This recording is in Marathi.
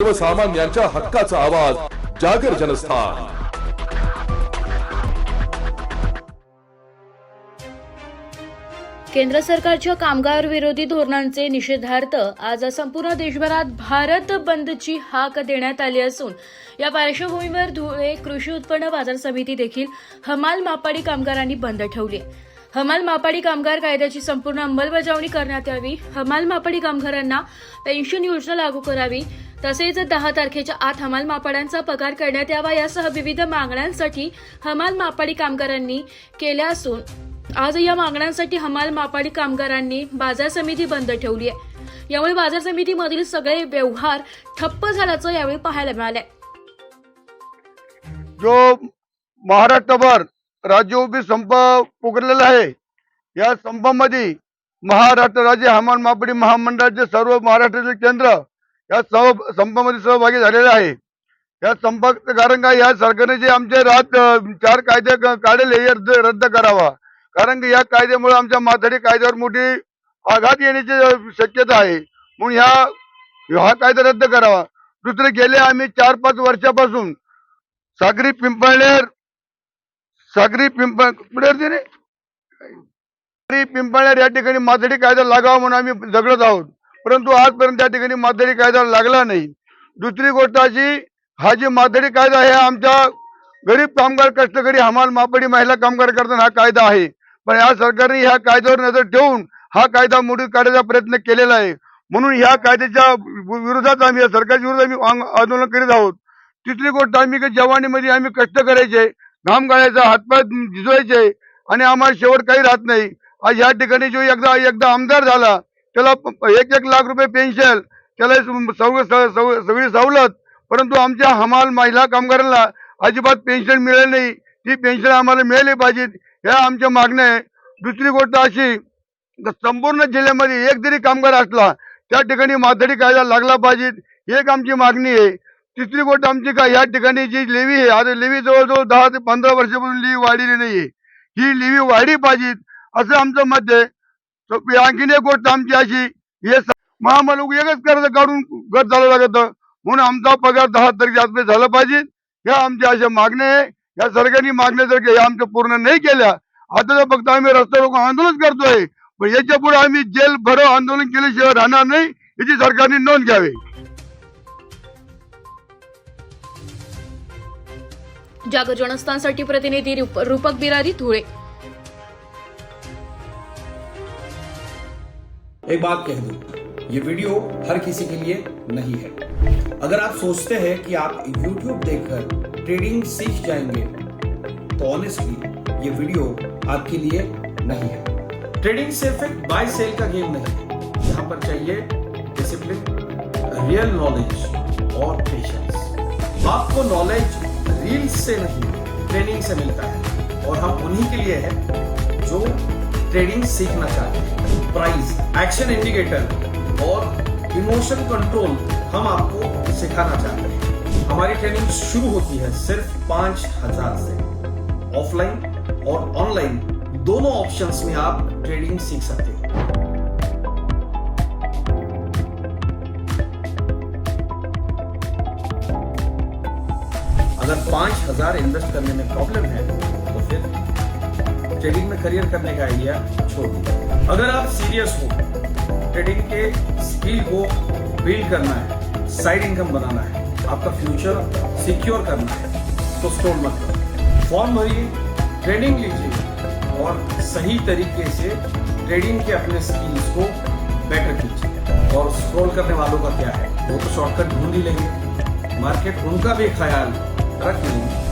सर्वसामान्यांच्या हक्काचा आवाज जागर जनस्थान। केंद्र सरकारच्या कामगार विरोधी धोरणांचे निषेधार्थ आज संपूर्ण देशभरात भारत बंदची हाक देण्यात आली असून या पार्श्वभूमीवर धुळे कृषी उत्पन्न बाजार समिती देखील हमाल मापाडी कामगारांनी बंद ठेवली। हमाल मापाडी कामगार कायद्याची संपूर्ण अंमलबजावणी करण्यात यावी, हमाल मापाडी कामगारांना पेन्शन योजना लागू करावी, तसेच 10 तारखेच्या आत हमाल मापाड्यांचा पगार करण्यात यावा यासह विविध मागण्यांसाठी हमाल मापाडी कामगारांनी केल्या असून आज या मागण्यांसाठी हमाल मापाडी कामगारांनी बाजार समिती बंद ठेवली आहे। यामुळे बाजार समितीमधील सगळे व्यवहार ठप्प झाल्याचं यावेळी पाहायला मिळाले। जो महाराष्ट्रभर राज्यव्यापी संप पुकारलेला आहे, या संपामध्ये महाराष्ट्र राज्य हमाल मापाडी महामंडळाचे सर्व महाराष्ट्रातील केंद्र या संपामध्ये सहभागी झालेले आहे। या संपाचं कारण काय, या सरकारने जे आमचे 4 कायदे काढले हे रद्द करावा, कारण की या कायद्यामुळे आमच्या माथाडी कायद्यावर मोठी आघात येण्याची शक्यता आहे, म्हणून हा कायदा रद्द करावा। दुसरे गेले आम्ही 4-5 वर्षापासून सागरी पिंपळनेर या ठिकाणी माथाडी कायदा लागावा म्हणून आम्ही झगडत आहोत, परंतु आजपर्यंत या ठिकाणी माथाडी कायदा लागला नाही। दुसरी गोष्ट अशी, हा जी माथाडी कायदा आहे आमच्या गरीब कामगार कष्टकरी हमाल मापाडी महिला कामगार करताना हा कायदा आहे, पण या सरकारने ह्या कायद्यावर नजर ठेवून हा कायदा मोडीत काढण्याचा प्रयत्न केलेला आहे, म्हणून ह्या कायद्याच्या विरोधात आम्ही या सरकारच्या विरोधात आम्ही आंदोलन करीत आहोत। तिसरी गोष्ट, आम्ही जवानीमध्ये आम्ही कष्ट करायचे, घाम गाळायचा, हातपाय भिजवायचे आणि आम्हाला शेवट काही राहत नाही। आज या ठिकाणी जो एकदा आमदार झाला त्याला 1-1 लाख रुपये पेन्शन, त्याला सगळी सवलत, परंतु आमच्या हमाल महिला कामगारांना अजिबात पेन्शन मिळेल नाही, ती पेन्शन आम्हाला मिळाली पाहिजे, ह्या आमच्या मागण्या आहे। दुसरी गोष्ट अशी, संपूर्ण जिल्ह्यामध्ये एक जरी कामगार असला त्या ठिकाणी माथाडी कायदा लागला पाहिजे, ही एक आमची मागणी आहे। तिसरी गोष्ट आमची काय, या ठिकाणी जी लेवी आहे, आता लेवी जवळजवळ 10 ते 15 वर्षापासून लेवी वाढलेली नाहीये, ही लेवी वाढली पाहिजे असं आमचं मत आहे। आणखीन एक गोष्ट आमची अशी, हे महामाल एकच कर्ज काढून घर चालू लागत, म्हणून आमचा पगार 10 तारखेच्या आत झाला पाहिजे, ह्या आमच्या अशा मागण्या आहे। या सरकारने मागण्या जर या आमच्या पूर्ण नाही केल्या, आता तर फक्त आम्ही रस्ता रोको आंदोलन करतोय, पण याच्या पुढे आम्ही जेल भरो आंदोलन केल्याशिवाय राहणार नाही, याची सरकारने नोंद घ्यावी। जागर जनस्थानसाठी प्रतिनिधी रूपक बिरारी, धुळे। एक बात कह दूं, ये वीडियो हर किसी के लिए नहीं है। अगर आप सोचते हैं कि आप YouTube देखकर ट्रेडिंग सीख जाएंगे, तो ऑनेस्टली ये वीडियो आपके लिए नहीं है। ट्रेडिंग सिर्फ एक बाय सेल का गेम नहीं है, यहाँ पर चाहिए डिसिप्लिन, रियल नॉलेज और पेशेंस। आपको नॉलेज रील्स से नहीं, ट्रेनिंग से मिलता है, और हम उन्हीं के लिए हैं जो ट्रेडिंग सीखना चाहते हैं। प्राइस, एक्शन इंडिकेटर और इमोशन कंट्रोल हम आपको सिखाना चाहते हैं। हमारी ट्रेनिंग शुरू होती है सिर्फ 5000 से। ऑफलाइन और ऑनलाइन दोनों ऑप्शंस में आप ट्रेडिंग सीख सकते हैं। अगर 5000 इन्वेस्ट करने में प्रॉब्लम है तो फिर ट्रेडिंग में करियर करने का आइडिया छोड़ दीजिए। अगर आप सीरियस हो, ट्रेडिंग के स्किल को बिल्ड करना है, साइड इनकम बनाना है, आपका फ्यूचर सिक्योर करना है, तो स्टॉल मत करो, फॉर्म भरिए, ट्रेनिंग लीजिए और सही तरीके से ट्रेडिंग के अपने स्किल्स को बेटर कीजिए। और स्क्रॉल करने वालों का क्या है, वो तो शॉर्टकट ढूंढ ही लेंगे, मार्केट उनका भी ख्याल रख लेंगे।